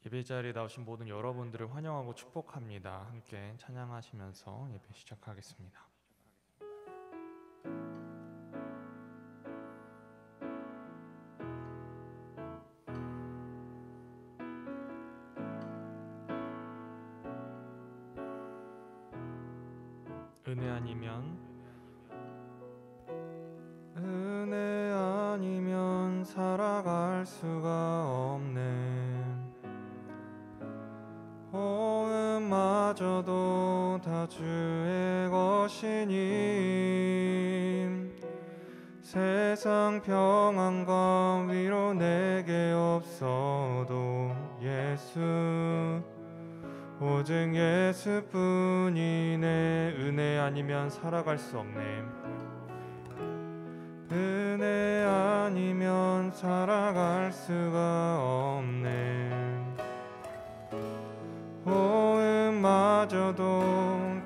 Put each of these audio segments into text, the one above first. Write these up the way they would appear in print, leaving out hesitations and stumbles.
예배 자리에 나오신 모든 여러분들을 환영하고 축복합니다. 함께 찬양하시면서 예배 시작하겠습니다. 은혜 아니면 살아갈 수가 없네. 호흡마저도 다 주의 것이니 세상 평안과 위로 내게 없어도 예수, 오직 예수뿐이네. 은혜 아니면 살아갈 수 없네. 은혜 아니면 살아갈 수가 없네. 호흡마저도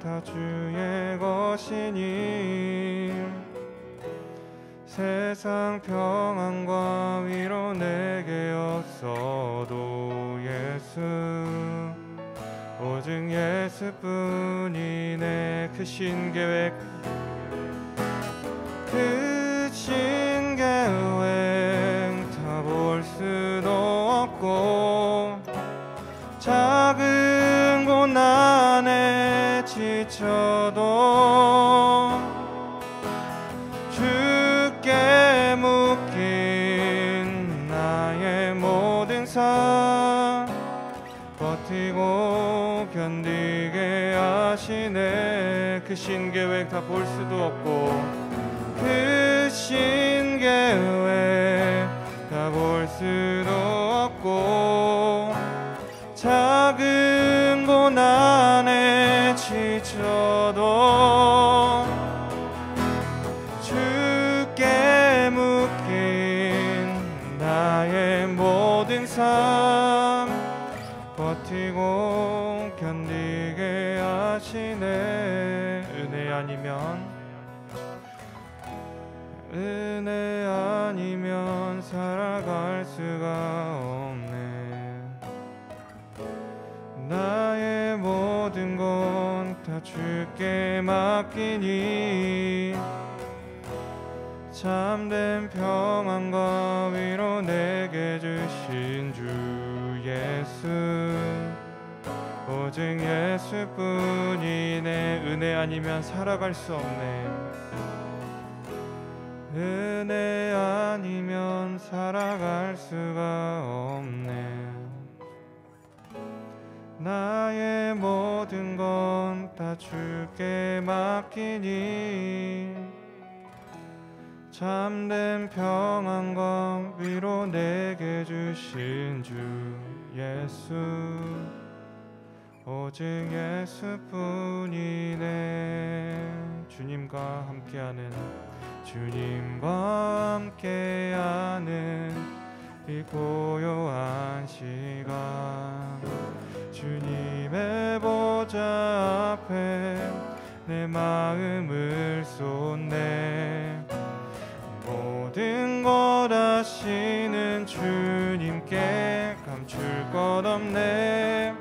다 주의 것이니 세상 평안과 위로 내게 없어도 예수, 오직 예수뿐이네. 크신 계획 다 볼 수도 없고 작은 고난에 지쳐도 주께 묶인 나의 모든 삶 버티고 견디게 하시네. 크신 계획 다 볼 수도 없고 크신 계획 다 볼 수도 없고 작은 고난에 지쳐도 주께 묶인 나의 모든 삶 버티고 견디게 하시네. 은혜 아니면 살아갈 수가 없네. 나의 모든 것 다 주께 맡기니 참된 평안과 위로 내게 주신 주 예수, 오직 예수뿐이네. 은혜 아니면 살아갈 수 없네. 은혜 아니면 살아갈 수가 없네. 나의 모든 건 다 주께 맡기니 참된 평안과 위로 내게 주신 주 예수, 오직 예수뿐이네. 주님과 함께하는 이 고요한 시간 주님의 보좌 앞에 내 마음을 쏟네. 모든 것 아시는 주님께 감출 것 없네.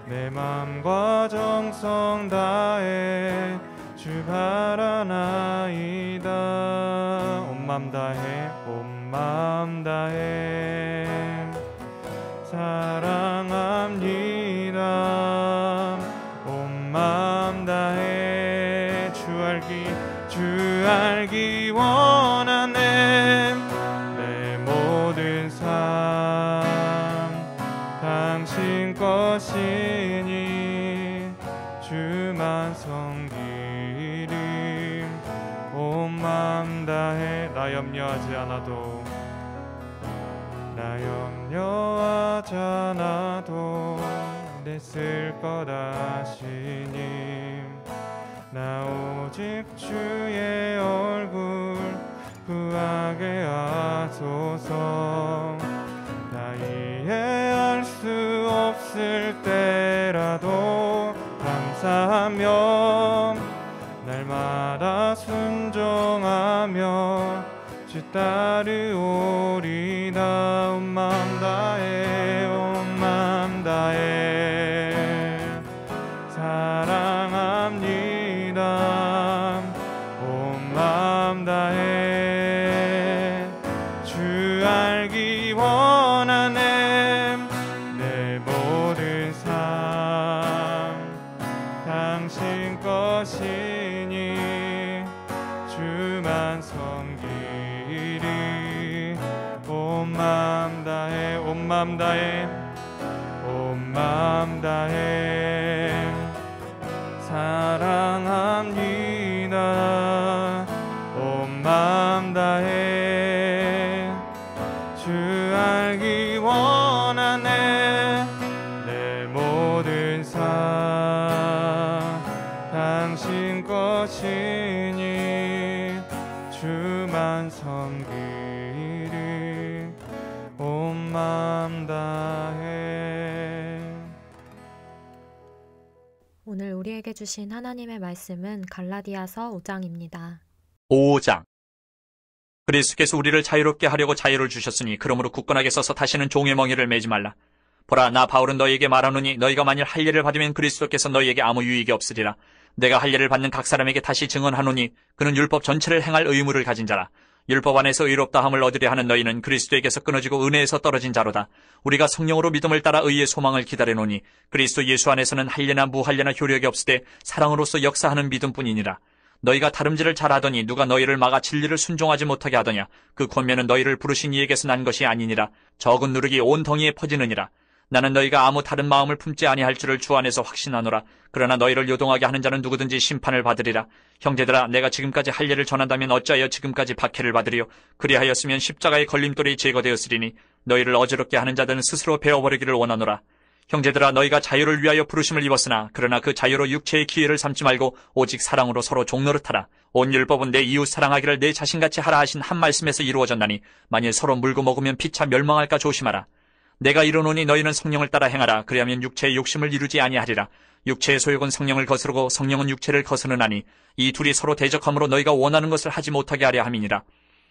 내 맘과 정성 다해 주 바라나이다. 온 맘 다해 사랑합니다. 온 맘 다해 주 알기 원하네. 내 모든 삶 당신 것이니 주만 섬기리. 온 맘 다해 나 염려하지 않아도 내 쓸 것 아시니 나 오직 주의 얼굴 구하게 하소서. 나 이해할 수 없을 때라도 감사하며 날마다 순종하며 주 따르오리다. 온 맘 다해 온 맘 알기 원하네. 내 모든 삶 당신 것이니 주만 섬기리. 온 마음 다해 온 마음 다해 온 마음 다해 사랑합니다. 온 마음 다해 주 알기 원하네. 내 모든 삶 당신 것이니 주만 섬기리. 온 마음 다해. 오늘 우리에게 주신 하나님의 말씀은 갈라디아서 5장입니다. 5장. 그리스도께서 우리를 자유롭게 하려고 자유를 주셨으니 그러므로 굳건하게 서서 다시는 종의 멍에를 매지 말라. 보라, 나 바울은 너희에게 말하노니 너희가 만일 할례를 받으면 그리스도께서 너희에게 아무 유익이 없으리라. 내가 할례를 받는 각 사람에게 다시 증언하노니 그는 율법 전체를 행할 의무를 가진 자라. 율법 안에서 의롭다함을 얻으려 하는 너희는 그리스도에게서 끊어지고 은혜에서 떨어진 자로다. 우리가 성령으로 믿음을 따라 의의 소망을 기다려노니 그리스도 예수 안에서는 할례나 무할례나 효력이 없으되 사랑으로서 역사하는 믿음뿐이니라. 너희가 다름질을 잘하더니 누가 너희를 막아 진리를 순종하지 못하게 하더냐. 그 권면은 너희를 부르신 이에게서 난 것이 아니니라. 적은 누룩이 온 덩이에 퍼지느니라. 나는 너희가 아무 다른 마음을 품지 아니할 줄을 주 안에서 확신하노라. 그러나 너희를 요동하게 하는 자는 누구든지 심판을 받으리라. 형제들아, 내가 지금까지 할례를 전한다면 어찌하여 지금까지 박해를 받으리요. 그리하였으면 십자가의 걸림돌이 제거되었으리니 너희를 어지럽게 하는 자들은 스스로 베어버리기를 원하노라. 형제들아, 너희가 자유를 위하여 부르심을 입었으나 그러나 그 자유로 육체의 기회를 삼지 말고 오직 사랑으로 서로 종노릇하라. 온 율법은 내 이웃 사랑하기를 내 자신같이 하라 하신 한 말씀에서 이루어졌나니 만일 서로 물고 먹으면 피차 멸망할까 조심하라. 내가 이르노니 너희는 성령을 따라 행하라. 그리하면 육체의 욕심을 이루지 아니하리라. 육체의 소욕은 성령을 거스르고 성령은 육체를 거스르나니 이 둘이 서로 대적함으로 너희가 원하는 것을 하지 못하게 하려 함이니라.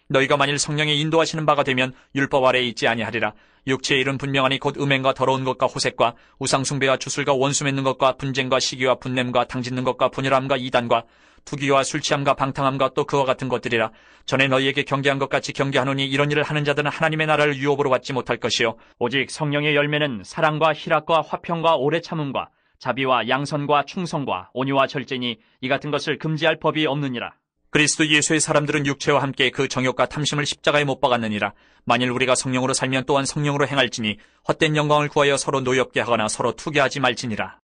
너희가 만일 성령의 인도하시는 바가 되면 율법 아래에 있지 아니하리라. 육체의 일은 분명하니 곧 음행과 더러운 것과 호색과 우상숭배와 주술과 원수 맺는 것과 분쟁과 시기와 분냄과 당짓는 것과 분열함과 이단과 투기와 술취함과 방탕함과 또 그와 같은 것들이라. 전에 너희에게 경계한 것 같이 경계하노니 이런 일을 하는 자들은 하나님의 나라를 유업으로 받지 못할 것이요 오직 성령의 열매는 사랑과 희락과 화평과 오래 참음과 자비와 양선과 충성과 온유와 절제니 이 같은 것을 금지할 법이 없느니라. 그리스도 예수의 사람들은 육체와 함께 그 정욕과 탐심을 십자가에 못 박았느니라. 만일 우리가 성령으로 살면 또한 성령으로 행할지니 헛된 영광을 구하여 서로 노엽게 하거나 서로 투기하지 말지니라.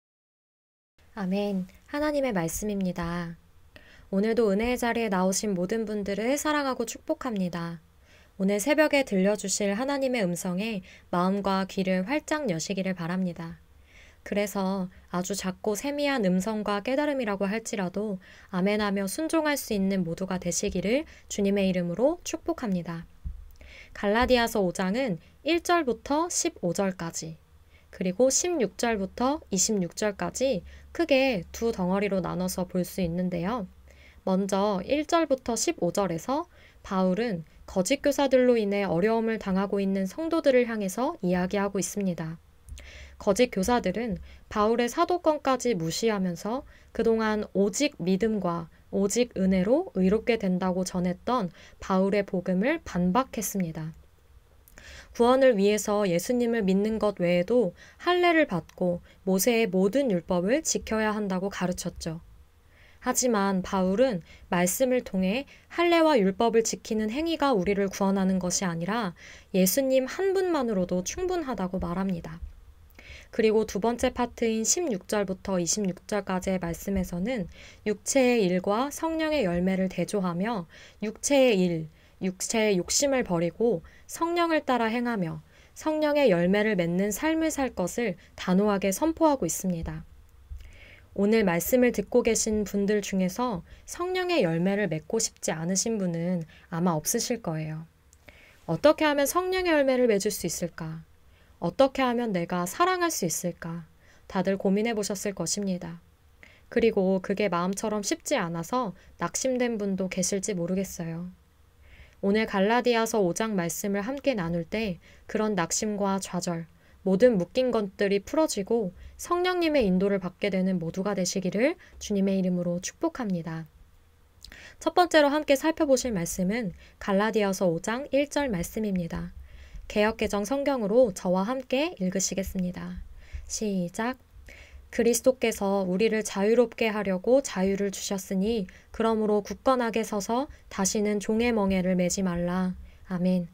아멘. 하나님의 말씀입니다. 오늘도 은혜의 자리에 나오신 모든 분들을 사랑하고 축복합니다. 오늘 새벽에 들려주실 하나님의 음성에 마음과 귀를 활짝 여시기를 바랍니다. 그래서 아주 작고 세미한 음성과 깨달음이라고 할지라도 아멘하며 순종할 수 있는 모두가 되시기를 주님의 이름으로 축복합니다. 갈라디아서 5장은 1절부터 15절까지 그리고 16절부터 26절까지 크게 두 덩어리로 나눠서 볼 수 있는데요. 먼저 1절부터 15절에서 바울은 거짓 교사들로 인해 어려움을 당하고 있는 성도들을 향해서 이야기하고 있습니다. 거짓 교사들은 바울의 사도권까지 무시하면서 그동안 오직 믿음과 오직 은혜로 의롭게 된다고 전했던 바울의 복음을 반박했습니다. 구원을 위해서 예수님을 믿는 것 외에도 할례를 받고 모세의 모든 율법을 지켜야 한다고 가르쳤죠. 하지만 바울은 말씀을 통해 할례와 율법을 지키는 행위가 우리를 구원하는 것이 아니라 예수님 한 분만으로도 충분하다고 말합니다. 그리고 두 번째 파트인 16절부터 26절까지의 말씀에서는 육체의 일과 성령의 열매를 대조하며 육체의 일, 육체의 욕심을 버리고 성령을 따라 행하며 성령의 열매를 맺는 삶을 살 것을 단호하게 선포하고 있습니다. 오늘 말씀을 듣고 계신 분들 중에서 성령의 열매를 맺고 싶지 않으신 분은 아마 없으실 거예요. 어떻게 하면 성령의 열매를 맺을 수 있을까? 어떻게 하면 내가 사랑할 수 있을까? 다들 고민해 보셨을 것입니다. 그리고 그게 마음처럼 쉽지 않아서 낙심된 분도 계실지 모르겠어요. 오늘 갈라디아서 5장 말씀을 함께 나눌 때 그런 낙심과 좌절, 모든 묶인 것들이 풀어지고 성령님의 인도를 받게 되는 모두가 되시기를 주님의 이름으로 축복합니다. 첫 번째로 함께 살펴보실 말씀은 갈라디아서 5장 1절 말씀입니다. 개역개정 성경으로 저와 함께 읽으시겠습니다. 시작. 그리스도께서 우리를 자유롭게 하려고 자유를 주셨으니 그러므로 굳건하게 서서 다시는 종의 멍에를 매지 말라. 아멘.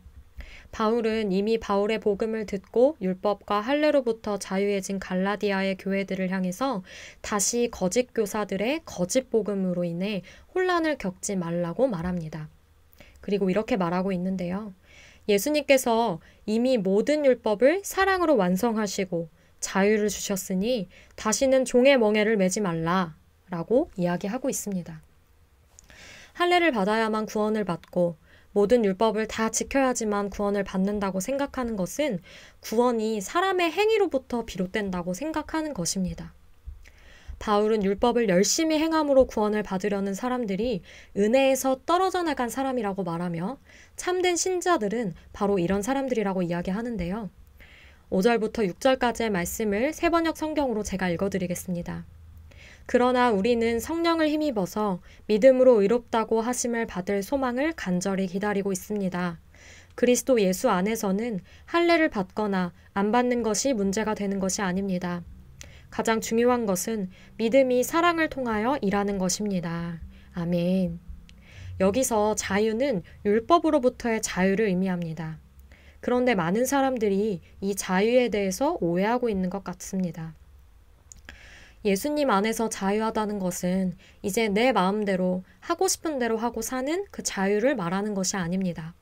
바울은 이미 바울의 복음을 듣고 율법과 할례로부터 자유해진 갈라디아의 교회들을 향해서 다시 거짓 교사들의 거짓 복음으로 인해 혼란을 겪지 말라고 말합니다. 그리고 이렇게 말하고 있는데요. 예수님께서 이미 모든 율법을 사랑으로 완성하시고 자유를 주셨으니 다시는 종의 멍에를 매지 말라 라고 이야기하고 있습니다. 할례를 받아야만 구원을 받고 모든 율법을 다 지켜야지만 구원을 받는다고 생각하는 것은 구원이 사람의 행위로부터 비롯된다고 생각하는 것입니다. 바울은 율법을 열심히 행함으로 구원을 받으려는 사람들이 은혜에서 떨어져 나간 사람이라고 말하며 참된 신자들은 바로 이런 사람들이라고 이야기하는데요. 5절부터 6절까지의 말씀을 세번역 성경으로 제가 읽어드리겠습니다. 그러나 우리는 성령을 힘입어서 믿음으로 의롭다고 하심을 받을 소망을 간절히 기다리고 있습니다. 그리스도 예수 안에서는 할례를 받거나 안 받는 것이 문제가 되는 것이 아닙니다. 가장 중요한 것은 믿음이 사랑을 통하여 일하는 것입니다. 아멘. 여기서 자유는 율법으로부터의 자유를 의미합니다. 그런데 많은 사람들이 이 자유에 대해서 오해하고 있는 것 같습니다. 예수님 안에서 자유하다는 것은 이제 내 마음대로 하고 싶은 대로 하고 사는 그 자유를 말하는 것이 아닙니다.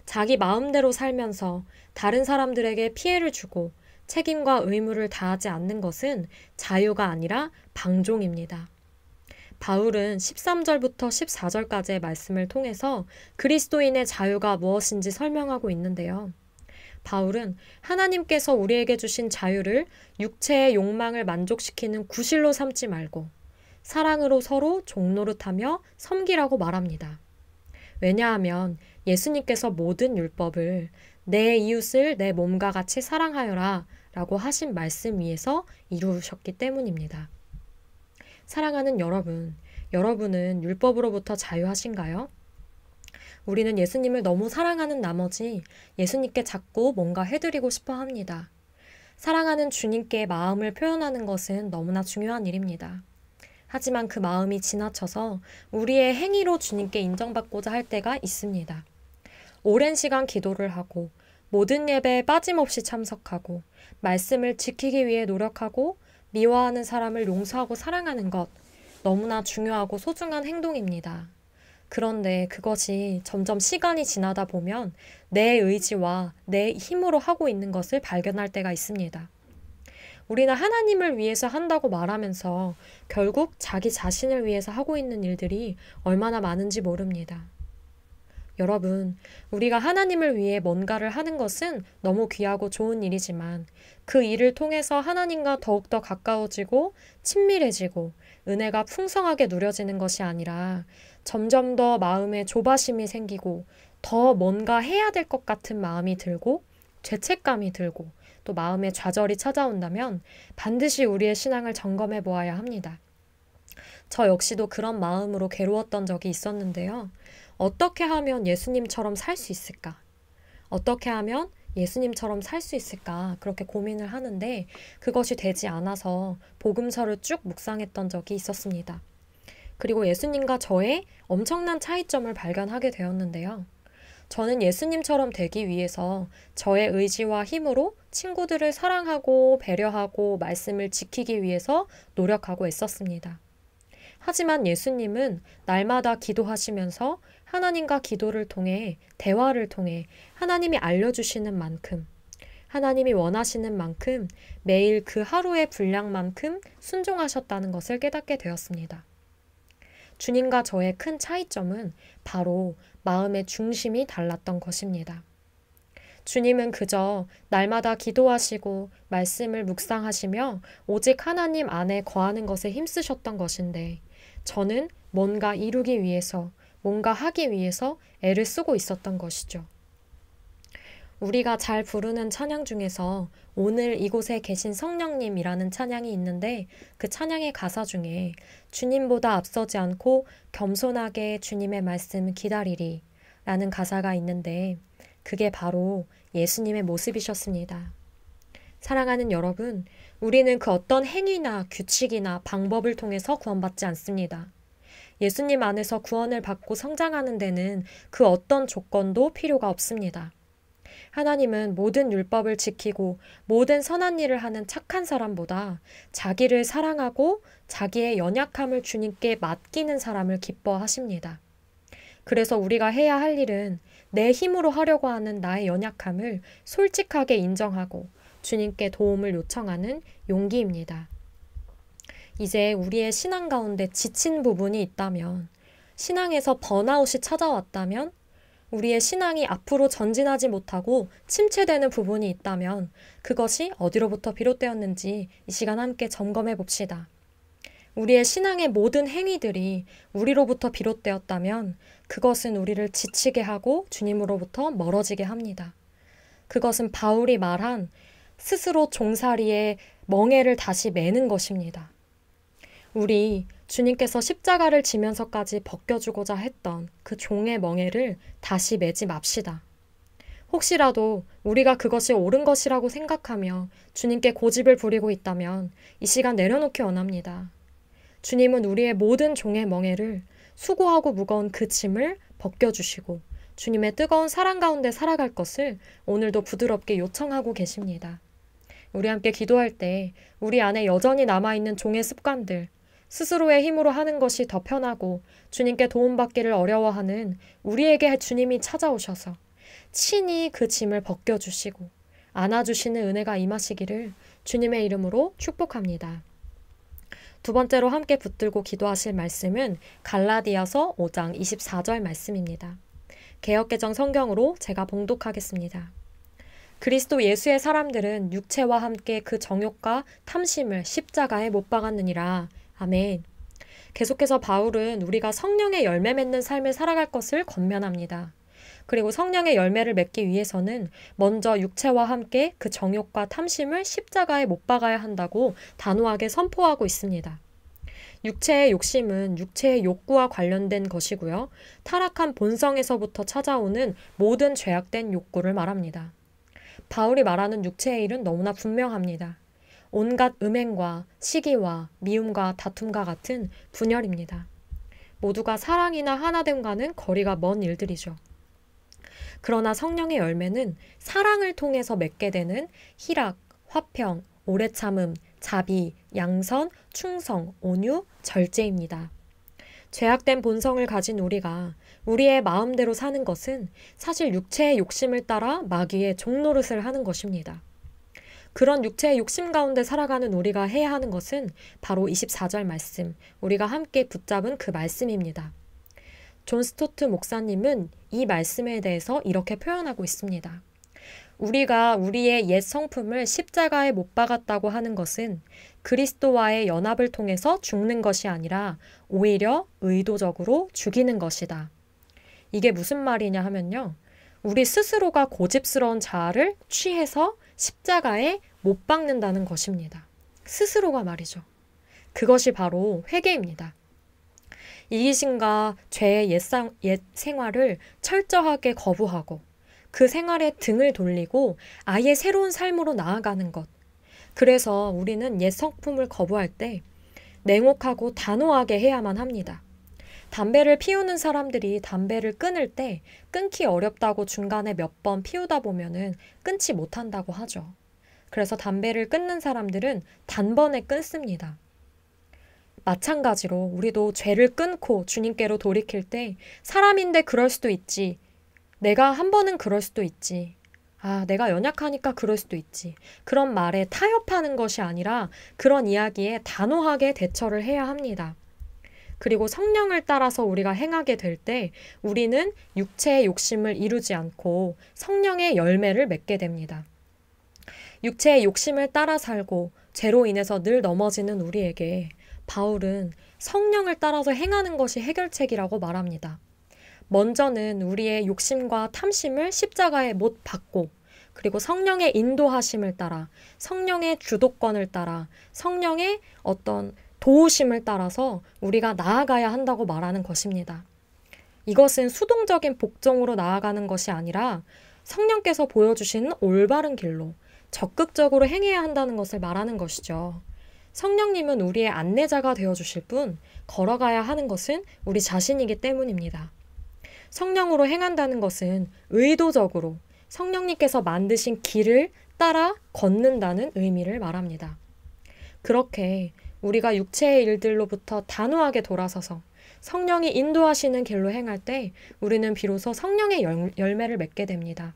자기 마음대로 살면서 다른 사람들에게 피해를 주고 책임과 의무를 다하지 않는 것은 자유가 아니라 방종입니다. 바울은 13절부터 14절까지의 말씀을 통해서 그리스도인의 자유가 무엇인지 설명하고 있는데요. 바울은 하나님께서 우리에게 주신 자유를 육체의 욕망을 만족시키는 구실로 삼지 말고 사랑으로 서로 종노릇하며 섬기라고 말합니다. 왜냐하면 예수님께서 모든 율법을 내 이웃을 내 몸과 같이 사랑하여라 라고 하신 말씀 위에서 이루셨기 때문입니다. 사랑하는 여러분, 여러분은 율법으로부터 자유하신가요? 우리는 예수님을 너무 사랑하는 나머지 예수님께 자꾸 뭔가 해드리고 싶어 합니다. 사랑하는 주님께 마음을 표현하는 것은 너무나 중요한 일입니다. 하지만 그 마음이 지나쳐서 우리의 행위로 주님께 인정받고자 할 때가 있습니다. 오랜 시간 기도를 하고 모든 예배에 빠짐없이 참석하고 말씀을 지키기 위해 노력하고 미워하는 사람을 용서하고 사랑하는 것 너무나 중요하고 소중한 행동입니다. 그런데 그것이 점점 시간이 지나다 보면 내 의지와 내 힘으로 하고 있는 것을 발견할 때가 있습니다. 우리는 하나님을 위해서 한다고 말하면서 결국 자기 자신을 위해서 하고 있는 일들이 얼마나 많은지 모릅니다. 여러분, 우리가 하나님을 위해 뭔가를 하는 것은 너무 귀하고 좋은 일이지만 그 일을 통해서 하나님과 더욱더 가까워지고 친밀해지고 은혜가 풍성하게 누려지는 것이 아니라 점점 더 마음에 조바심이 생기고 더 뭔가 해야 될 것 같은 마음이 들고 죄책감이 들고 또 마음에 좌절이 찾아온다면 반드시 우리의 신앙을 점검해 보아야 합니다. 저 역시도 그런 마음으로 괴로웠던 적이 있었는데요. 어떻게 하면 예수님처럼 살 수 있을까? 어떻게 하면 예수님처럼 살 수 있을까? 그렇게 고민을 하는데 그것이 되지 않아서 복음서를 쭉 묵상했던 적이 있었습니다. 그리고 예수님과 저의 엄청난 차이점을 발견하게 되었는데요. 저는 예수님처럼 되기 위해서 저의 의지와 힘으로 친구들을 사랑하고 배려하고 말씀을 지키기 위해서 노력하고 애썼습니다. 하지만 예수님은 날마다 기도하시면서 하나님과 기도를 통해 대화를 통해 하나님이 알려주시는 만큼 하나님이 원하시는 만큼 매일 그 하루의 분량만큼 순종하셨다는 것을 깨닫게 되었습니다. 주님과 저의 큰 차이점은 바로 마음의 중심이 달랐던 것입니다. 주님은 그저 날마다 기도하시고 말씀을 묵상하시며 오직 하나님 안에 거하는 것에 힘쓰셨던 것인데 저는 뭔가 이루기 위해서 뭔가 하기 위해서 애를 쓰고 있었던 것이죠. 우리가 잘 부르는 찬양 중에서 오늘 이곳에 계신 성령님이라는 찬양이 있는데 그 찬양의 가사 중에 주님보다 앞서지 않고 겸손하게 주님의 말씀 기다리리 라는 가사가 있는데 그게 바로 예수님의 모습이셨습니다. 사랑하는 여러분, 우리는 그 어떤 행위나 규칙이나 방법을 통해서 구원받지 않습니다. 예수님 안에서 구원을 받고 성장하는 데는 그 어떤 조건도 필요가 없습니다. 하나님은 모든 율법을 지키고 모든 선한 일을 하는 착한 사람보다 자기를 사랑하고 자기의 연약함을 주님께 맡기는 사람을 기뻐하십니다. 그래서 우리가 해야 할 일은 내 힘으로 하려고 하는 나의 연약함을 솔직하게 인정하고 주님께 도움을 요청하는 용기입니다. 이제 우리의 신앙 가운데 지친 부분이 있다면, 신앙에서 번아웃이 찾아왔다면, 우리의 신앙이 앞으로 전진하지 못하고 침체되는 부분이 있다면 그것이 어디로부터 비롯되었는지 이 시간 함께 점검해 봅시다. 우리의 신앙의 모든 행위들이 우리로부터 비롯되었다면 그것은 우리를 지치게 하고 주님으로부터 멀어지게 합니다. 그것은 바울이 말한 스스로 종살이의 멍에를 다시 매는 것입니다. 우리 주님께서 십자가를 지면서까지 벗겨주고자 했던 그 종의 멍에를 다시 매지 맙시다. 혹시라도 우리가 그것이 옳은 것이라고 생각하며 주님께 고집을 부리고 있다면 이 시간 내려놓기 원합니다. 주님은 우리의 모든 종의 멍에를 수고하고 무거운 그 짐을 벗겨주시고 주님의 뜨거운 사랑 가운데 살아갈 것을 오늘도 부드럽게 요청하고 계십니다. 우리 함께 기도할 때 우리 안에 여전히 남아있는 종의 습관들, 스스로의 힘으로 하는 것이 더 편하고 주님께 도움받기를 어려워하는 우리에게 주님이 찾아오셔서 친히 그 짐을 벗겨주시고 안아주시는 은혜가 임하시기를 주님의 이름으로 축복합니다. 두 번째로 함께 붙들고 기도하실 말씀은 갈라디아서 5장 24절 말씀입니다. 개역개정 성경으로 제가 봉독하겠습니다. 그리스도 예수의 사람들은 육체와 함께 그 정욕과 탐심을 십자가에 못 박았느니라. 아멘. 계속해서 바울은 우리가 성령의 열매 맺는 삶을 살아갈 것을 권면합니다. 그리고 성령의 열매를 맺기 위해서는 먼저 육체와 함께 그 정욕과 탐심을 십자가에 못 박아야 한다고 단호하게 선포하고 있습니다. 육체의 욕심은 육체의 욕구와 관련된 것이고요. 타락한 본성에서부터 찾아오는 모든 죄악된 욕구를 말합니다. 바울이 말하는 육체의 일은 너무나 분명합니다. 온갖 음행과 시기와 미움과 다툼과 같은 분열입니다. 모두가 사랑이나 하나됨과는 거리가 먼 일들이죠. 그러나 성령의 열매는 사랑을 통해서 맺게 되는 희락, 화평, 오래 참음, 자비, 양선, 충성, 온유, 절제입니다. 죄악된 본성을 가진 우리가 우리의 마음대로 사는 것은 사실 육체의 욕심을 따라 마귀의 종노릇을 하는 것입니다. 그런 육체의 욕심 가운데 살아가는 우리가 해야 하는 것은 바로 24절 말씀, 우리가 함께 붙잡은 그 말씀입니다. 존 스토트 목사님은 이 말씀에 대해서 이렇게 표현하고 있습니다. 우리가 우리의 옛 성품을 십자가에 못 박았다고 하는 것은 그리스도와의 연합을 통해서 죽는 것이 아니라 오히려 의도적으로 죽이는 것이다. 이게 무슨 말이냐 하면요. 우리 스스로가 고집스러운 자아를 취해서 십자가에 못 박는다는 것입니다. 스스로가 말이죠. 그것이 바로 회개입니다. 이기심과 죄의 옛 생활을 철저하게 거부하고 그 생활에 등을 돌리고 아예 새로운 삶으로 나아가는 것. 그래서 우리는 옛 성품을 거부할 때 냉혹하고 단호하게 해야만 합니다. 담배를 피우는 사람들이 담배를 끊을 때 끊기 어렵다고 중간에 몇 번 피우다 보면은 끊지 못한다고 하죠. 그래서 담배를 끊는 사람들은 단번에 끊습니다. 마찬가지로 우리도 죄를 끊고 주님께로 돌이킬 때 사람인데 그럴 수도 있지. 내가 한 번은 그럴 수도 있지. 내가 연약하니까 그럴 수도 있지. 그런 말에 타협하는 것이 아니라 그런 이야기에 단호하게 대처를 해야 합니다. 그리고 성령을 따라서 우리가 행하게 될 때 우리는 육체의 욕심을 이루지 않고 성령의 열매를 맺게 됩니다. 육체의 욕심을 따라 살고 죄로 인해서 늘 넘어지는 우리에게 바울은 성령을 따라서 행하는 것이 해결책이라고 말합니다. 먼저는 우리의 욕심과 탐심을 십자가에 못 박고 그리고 성령의 인도하심을 따라 성령의 주도권을 따라 성령의 어떤 도우심을 따라서 우리가 나아가야 한다고 말하는 것입니다. 이것은 수동적인 복종으로 나아가는 것이 아니라 성령께서 보여주시는 올바른 길로 적극적으로 행해야 한다는 것을 말하는 것이죠. 성령님은 우리의 안내자가 되어주실 뿐 걸어가야 하는 것은 우리 자신이기 때문입니다. 성령으로 행한다는 것은 의도적으로 성령님께서 만드신 길을 따라 걷는다는 의미를 말합니다. 그렇게 우리가 육체의 일들로부터 단호하게 돌아서서 성령이 인도하시는 길로 행할 때 우리는 비로소 성령의 열매를 맺게 됩니다.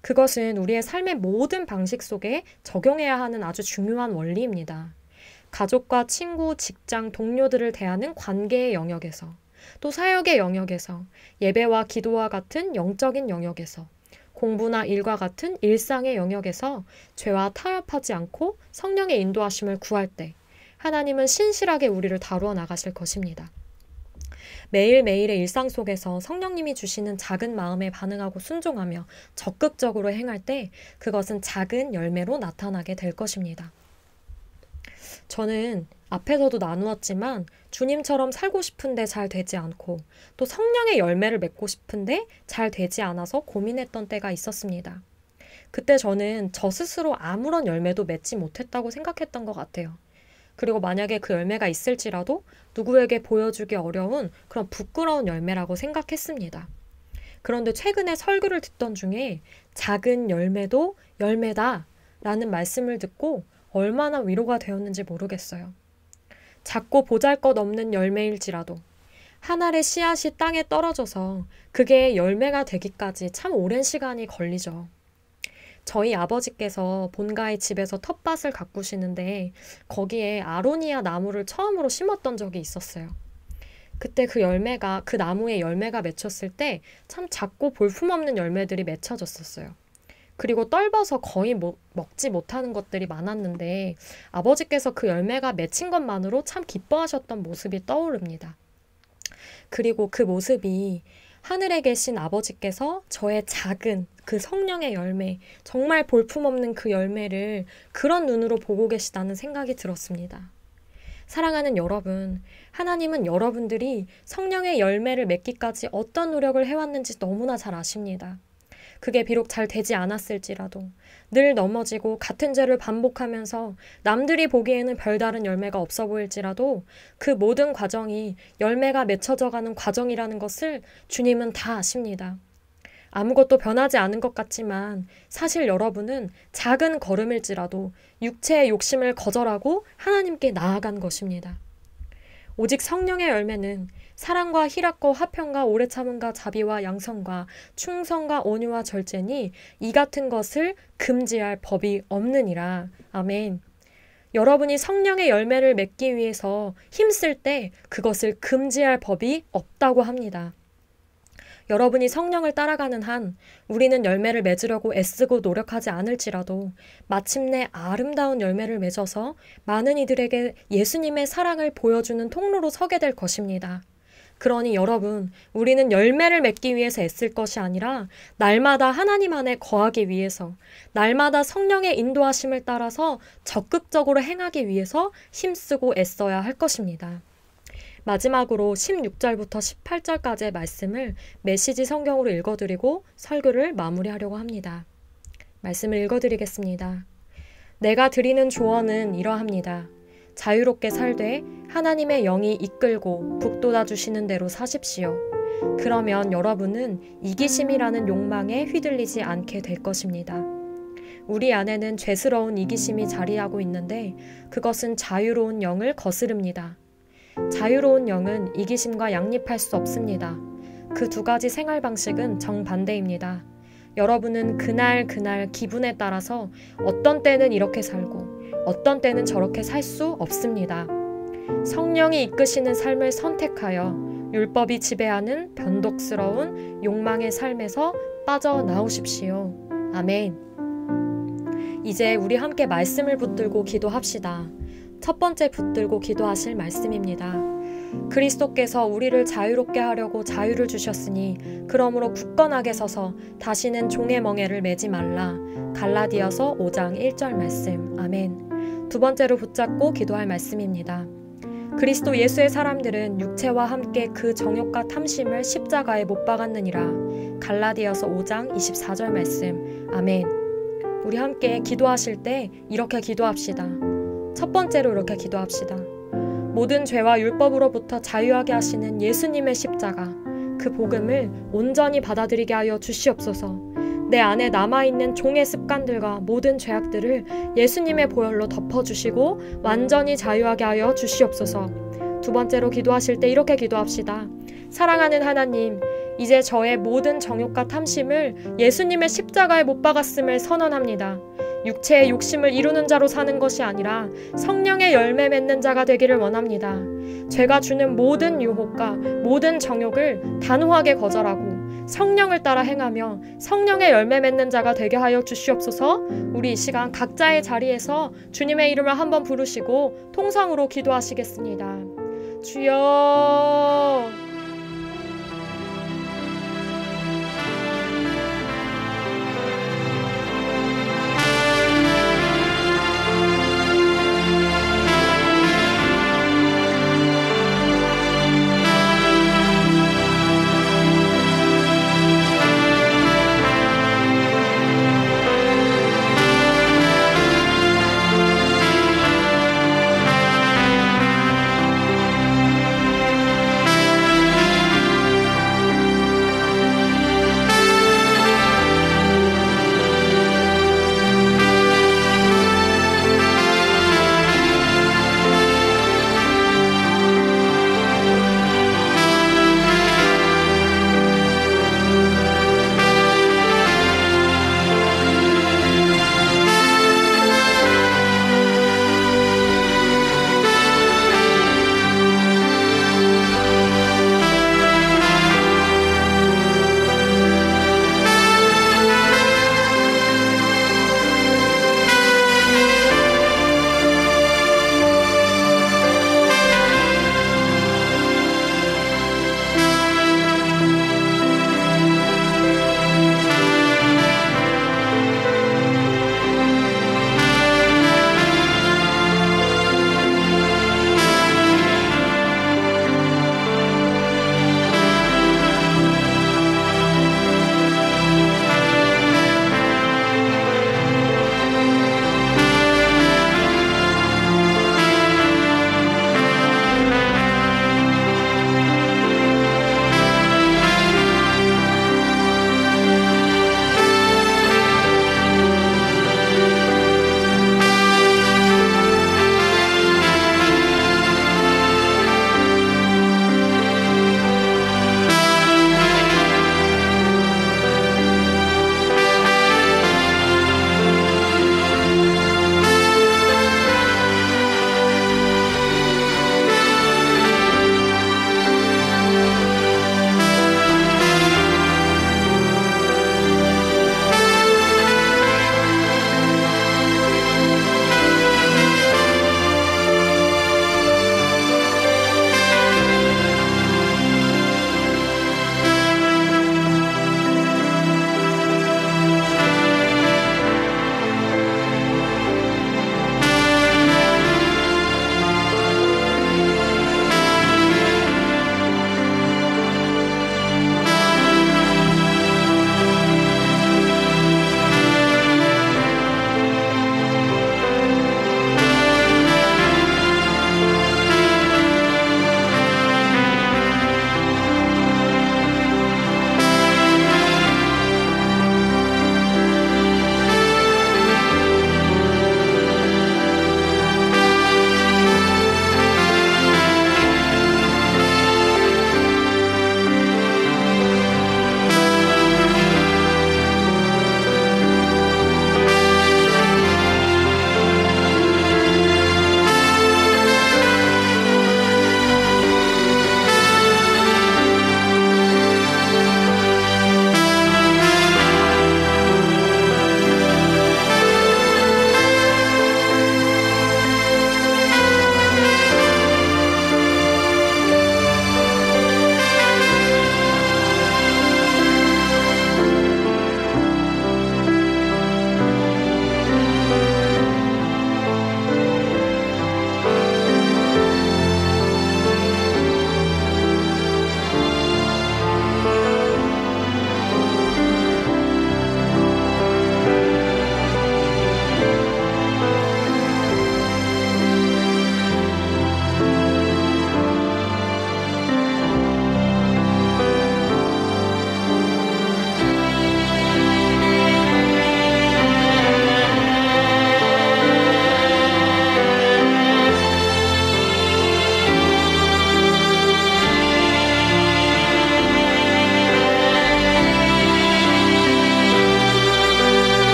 그것은 우리의 삶의 모든 방식 속에 적용해야 하는 아주 중요한 원리입니다. 가족과 친구, 직장, 동료들을 대하는 관계의 영역에서, 또 사역의 영역에서, 예배와 기도와 같은 영적인 영역에서, 공부나 일과 같은 일상의 영역에서 죄와 타협하지 않고 성령의 인도하심을 구할 때 하나님은 신실하게 우리를 다루어 나가실 것입니다. 매일매일의 일상 속에서 성령님이 주시는 작은 마음에 반응하고 순종하며 적극적으로 행할 때 그것은 작은 열매로 나타나게 될 것입니다. 저는 앞에서도 나누었지만 주님처럼 살고 싶은데 잘 되지 않고 또 성령의 열매를 맺고 싶은데 잘 되지 않아서 고민했던 때가 있었습니다. 그때 저는 저 스스로 아무런 열매도 맺지 못했다고 생각했던 것 같아요. 그리고 만약에 그 열매가 있을지라도 누구에게 보여주기 어려운 그런 부끄러운 열매라고 생각했습니다. 그런데 최근에 설교를 듣던 중에 작은 열매도 열매다 라는 말씀을 듣고 얼마나 위로가 되었는지 모르겠어요. 작고 보잘것없는 열매일지라도 한 알의 씨앗이 땅에 떨어져서 그게 열매가 되기까지 참 오랜 시간이 걸리죠. 저희 아버지께서 본가의 집에서 텃밭을 가꾸시는데 거기에 아로니아 나무를 처음으로 심었던 적이 있었어요. 그때 그 나무에 열매가 맺혔을 때 참 작고 볼품없는 열매들이 맺혀졌었어요. 그리고 떫어서 거의 먹지 못하는 것들이 많았는데 아버지께서 그 열매가 맺힌 것만으로 참 기뻐하셨던 모습이 떠오릅니다. 그리고 그 모습이 하늘에 계신 아버지께서 저의 작은 그 성령의 열매, 정말 볼품없는 그 열매를 그런 눈으로 보고 계시다는 생각이 들었습니다. 사랑하는 여러분, 하나님은 여러분들이 성령의 열매를 맺기까지 어떤 노력을 해왔는지 너무나 잘 아십니다. 그게 비록 잘 되지 않았을지라도 늘 넘어지고 같은 죄를 반복하면서 남들이 보기에는 별다른 열매가 없어 보일지라도 그 모든 과정이 열매가 맺혀져가는 과정이라는 것을 주님은 다 아십니다. 아무것도 변하지 않은 것 같지만 사실 여러분은 작은 걸음일지라도 육체의 욕심을 거절하고 하나님께 나아간 것입니다. 오직 성령의 열매는 사랑과 희락과 화평과 오래 참음과 자비와 양성과 충성과 온유와 절제니 이 같은 것을 금지할 법이 없느니라. 아멘. 여러분이 성령의 열매를 맺기 위해서 힘쓸 때 그것을 금지할 법이 없다고 합니다. 여러분이 성령을 따라가는 한 우리는 열매를 맺으려고 애쓰고 노력하지 않을지라도 마침내 아름다운 열매를 맺어서 많은 이들에게 예수님의 사랑을 보여주는 통로로 서게 될 것입니다. 그러니 여러분, 우리는 열매를 맺기 위해서 애쓸 것이 아니라 날마다 하나님 안에 거하기 위해서, 날마다 성령의 인도하심을 따라서 적극적으로 행하기 위해서 힘쓰고 애써야 할 것입니다. 마지막으로 16절부터 18절까지의 말씀을 메시지 성경으로 읽어드리고 설교를 마무리하려고 합니다. 말씀을 읽어드리겠습니다. 내가 드리는 조언은 이러합니다. 자유롭게 살되 하나님의 영이 이끌고 북돋아 주시는 대로 사십시오. 그러면 여러분은 이기심이라는 욕망에 휘둘리지 않게 될 것입니다. 우리 안에는 죄스러운 이기심이 자리하고 있는데 그것은 자유로운 영을 거스릅니다. 자유로운 영은 이기심과 양립할 수 없습니다. 그 두 가지 생활 방식은 정반대입니다. 여러분은 그날 기분에 따라서 어떤 때는 이렇게 살고 어떤 때는 저렇게 살 수 없습니다. 성령이 이끄시는 삶을 선택하여 율법이 지배하는 변덕스러운 욕망의 삶에서 빠져나오십시오. 아멘. 이제 우리 함께 말씀을 붙들고 기도합시다. 첫 번째 붙들고 기도하실 말씀입니다. 그리스도께서 우리를 자유롭게 하려고 자유를 주셨으니 그러므로 굳건하게 서서 다시는 종의 멍에를 매지 말라. 갈라디아서 5장 1절 말씀. 아멘. 두 번째로 붙잡고 기도할 말씀입니다. 그리스도 예수의 사람들은 육체와 함께 그 정욕과 탐심을 십자가에 못 박았느니라. 갈라디아서 5장 24절 말씀. 아멘. 우리 함께 기도하실 때 이렇게 기도합시다. 첫 번째로 이렇게 기도합시다. 모든 죄와 율법으로부터 자유하게 하시는 예수님의 십자가, 그 복음을 온전히 받아들이게 하여 주시옵소서. 내 안에 남아있는 종의 습관들과 모든 죄악들을 예수님의 보혈로 덮어주시고 완전히 자유하게 하여 주시옵소서. 두 번째로 기도하실 때 이렇게 기도합시다. 사랑하는 하나님, 이제 저의 모든 정욕과 탐심을 예수님의 십자가에 못 박았음을 선언합니다. 육체의 욕심을 이루는 자로 사는 것이 아니라 성령의 열매 맺는 자가 되기를 원합니다. 죄가 주는 모든 유혹과 모든 정욕을 단호하게 거절하고 성령을 따라 행하며 성령의 열매 맺는 자가 되게 하여 주시옵소서. 우리 이 시간 각자의 자리에서 주님의 이름을 한번 부르시고 통성으로 기도하시겠습니다. 주여